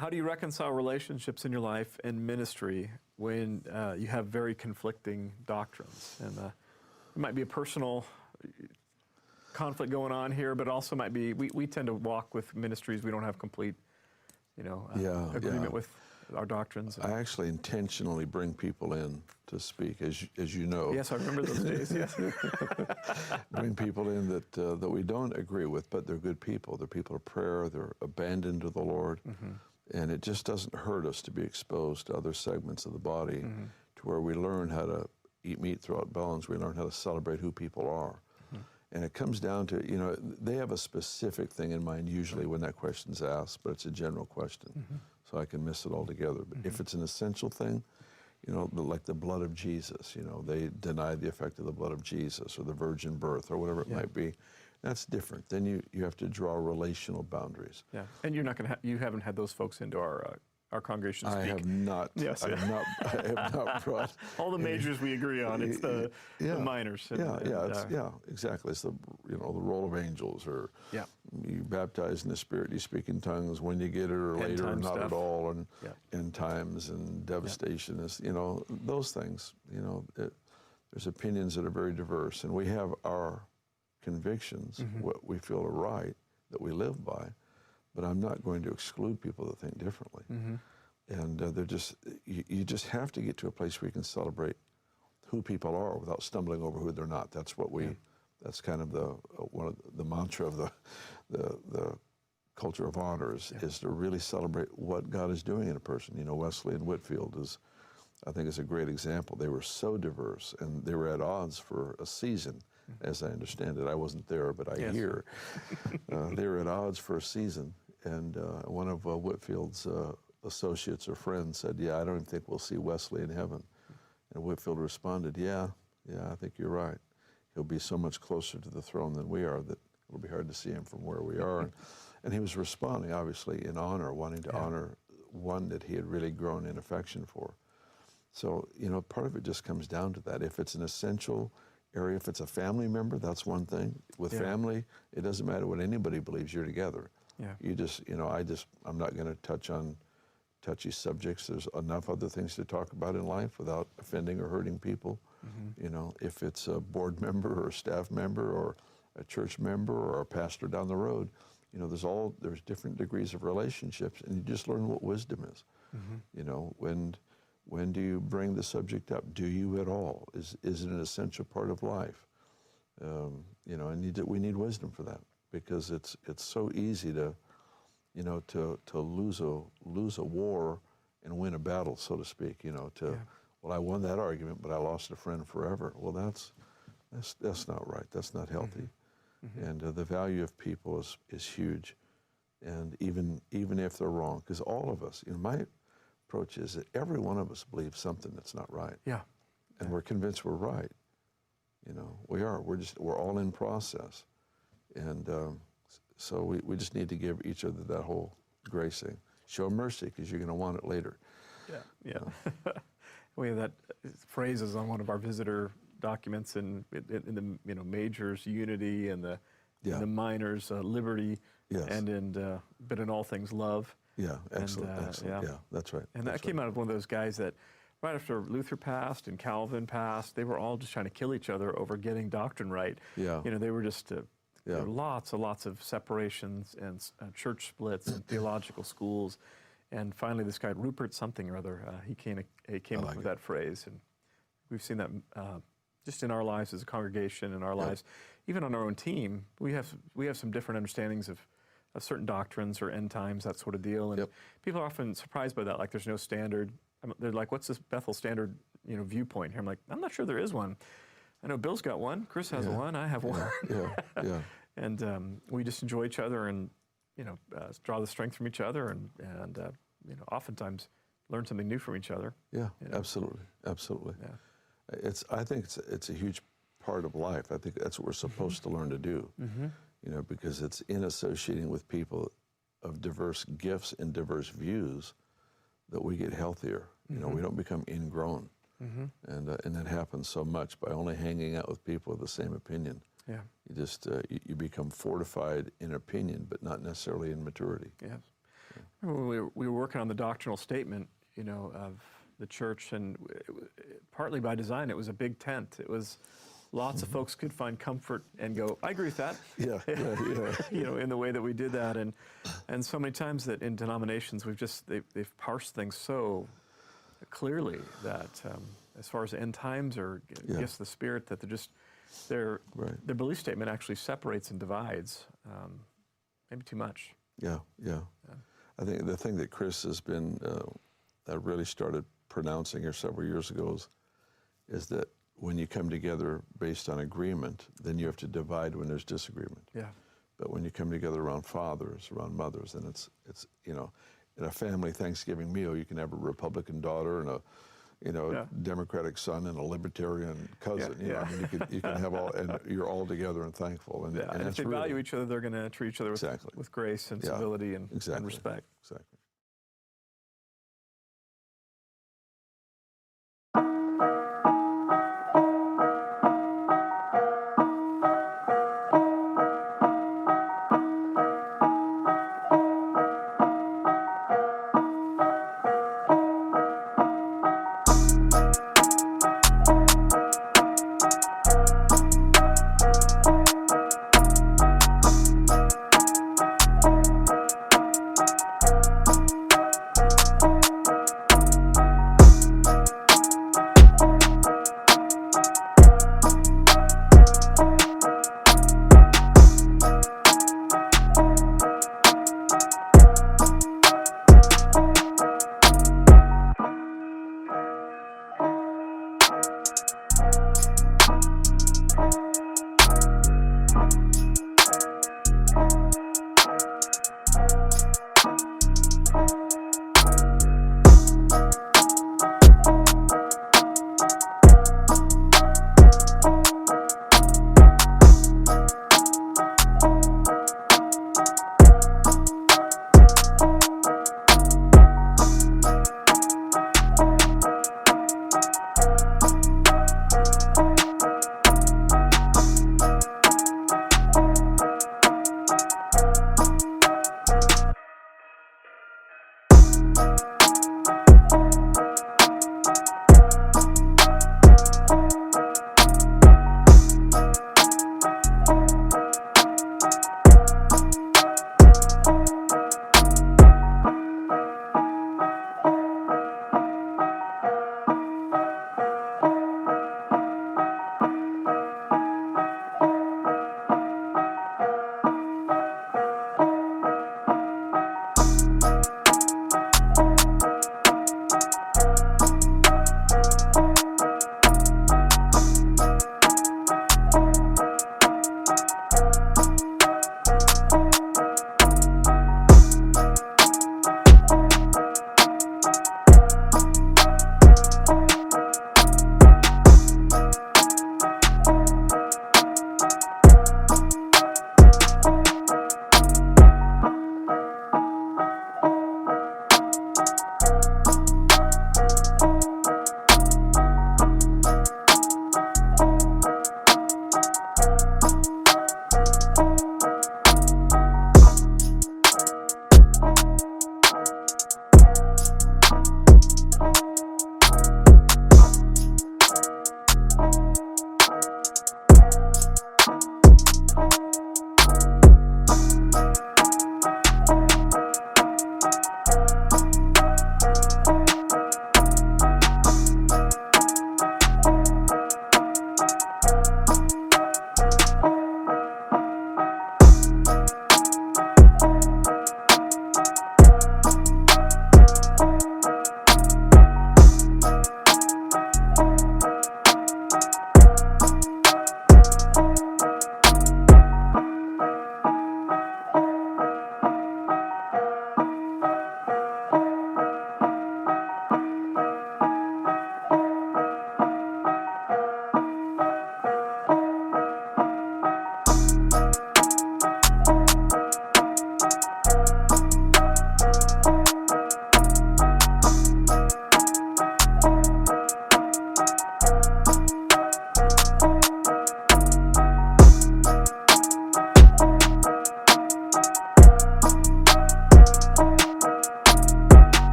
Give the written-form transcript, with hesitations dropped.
How do you reconcile relationships in your life and ministry when you have very conflicting doctrines? And it might be a personal conflict going on here, but also might be, we tend to walk with ministries, we don't have complete, agreement with our doctrines. I actually intentionally bring people in to speak, as you know. Yes, I remember those days, yes. Bring people in that we don't agree with, but they're good people. They're people of prayer, they're abandoned to the Lord, and it just doesn't hurt us to be exposed to other segments of the body to where we learn how to eat meat, throw out bones, we learn how to celebrate who people are. And it comes down to, they have a specific thing in mind usually when that question's asked, but it's a general question, so I can miss it altogether. But if it's an essential thing, like the blood of Jesus, they deny the effect of the blood of Jesus or the virgin birth or whatever it might be. That's different. Then you have to draw relational boundaries. Yeah, and you're not going to. You haven't had those folks into our congregation speak. I have not. Yes, I have not brought all the majors we agree on. It's the minors. Exactly. It's the the role of angels, or you baptize in the Spirit, you speak in tongues when you get it, or later, or not at all, and end times and devastation is those things. There's opinions that are very diverse, and we have our convictions, what we feel are right, that we live by. But I'm not going to exclude people that think differently. And they're just, you just have to get to a place where you can celebrate who people are without stumbling over who they're not. That's what that's kind of one of the mantra of the culture of honors is to really celebrate what God is doing in a person. Wesley and Whitefield I think is a great example. They were so diverse, and they were at odds for a season, as I understand it. I wasn't there, but I hear. They were at odds for a season, and one of Whitefield's associates or friends said, I don't even think we'll see Wesley in heaven. And Whitefield responded, yeah, I think you're right. He'll be so much closer to the throne than we are that it'll be hard to see him from where we are. And he was responding, obviously, in honor, wanting to honor one that he had really grown in affection for. So, part of it just comes down to that. If it's an essential area, if it's a family member, that's one thing. With family, it doesn't matter what anybody believes, you're together. You just, I'm not going to touch on touchy subjects. There's enough other things to talk about in life without offending or hurting people. If it's a board member or a staff member or a church member or a pastor down the road, there's different degrees of relationships, and you just learn what wisdom is. When do you bring the subject up? Do you at all? Is it an essential part of life? And we need wisdom for that, because it's so easy to lose a war and win a battle, so to speak. Well, I won that argument, but I lost a friend forever. Well, that's not right. That's not healthy. And the value of people is huge, and even if they're wrong, because all of us, my approach is that every one of us believes something that's not right. And we're convinced we're right. We are. We're all in process. And so we just need to give each other that whole grace thing. Show mercy, because you're going to want it later. We have that phrase is on one of our visitor documents in the majors, unity, and the minors, liberty, and but in all things, love. Excellent. That's right. And that came out of one of those guys that right after Luther passed and Calvin passed, they were all just trying to kill each other over getting doctrine right. They were just there were lots of separations and church splits and theological schools. And finally, this guy Rupert something or other, he came up with that phrase, and we've seen that just in our lives as a congregation, in our lives, even on our own team. We have some different understandings of certain doctrines or end times, that sort of deal. And people are often surprised by that, like there's no standard. They're like, what's this Bethel standard viewpoint here? I'm like, I'm not sure there is one. I know Bill's got one, Chris has one, I have one. And we just enjoy each other and draw the strength from each other and oftentimes learn something new from each other. Absolutely. I think it's a huge part of life. I think that's what we're supposed to learn to do. Because it's in associating with people of diverse gifts and diverse views that we get healthier. We don't become ingrown. And that happens so much by only hanging out with people with the same opinion. You just you become fortified in opinion, but not necessarily in maturity. When we were working on the doctrinal statement, of the church, and partly by design, it was a big tent. It was lots of folks could find comfort and go, I agree with that. Yeah. In the way that we did that, and so many times that in denominations they've parsed things so clearly that as far as end times or gifts of the Spirit, that their belief statement actually separates and divides, maybe too much. Yeah. I think the thing that Chris has been really started pronouncing here several years ago is that when you come together based on agreement, then you have to divide when there's disagreement. Yeah. But when you come together around fathers, around mothers, then it's in a family Thanksgiving meal, you can have a Republican daughter and a Democratic son and a Libertarian cousin. I mean, you can have all, and you're all together and thankful. And if they value each other, they're going to treat each other with grace and civility and respect. Exactly.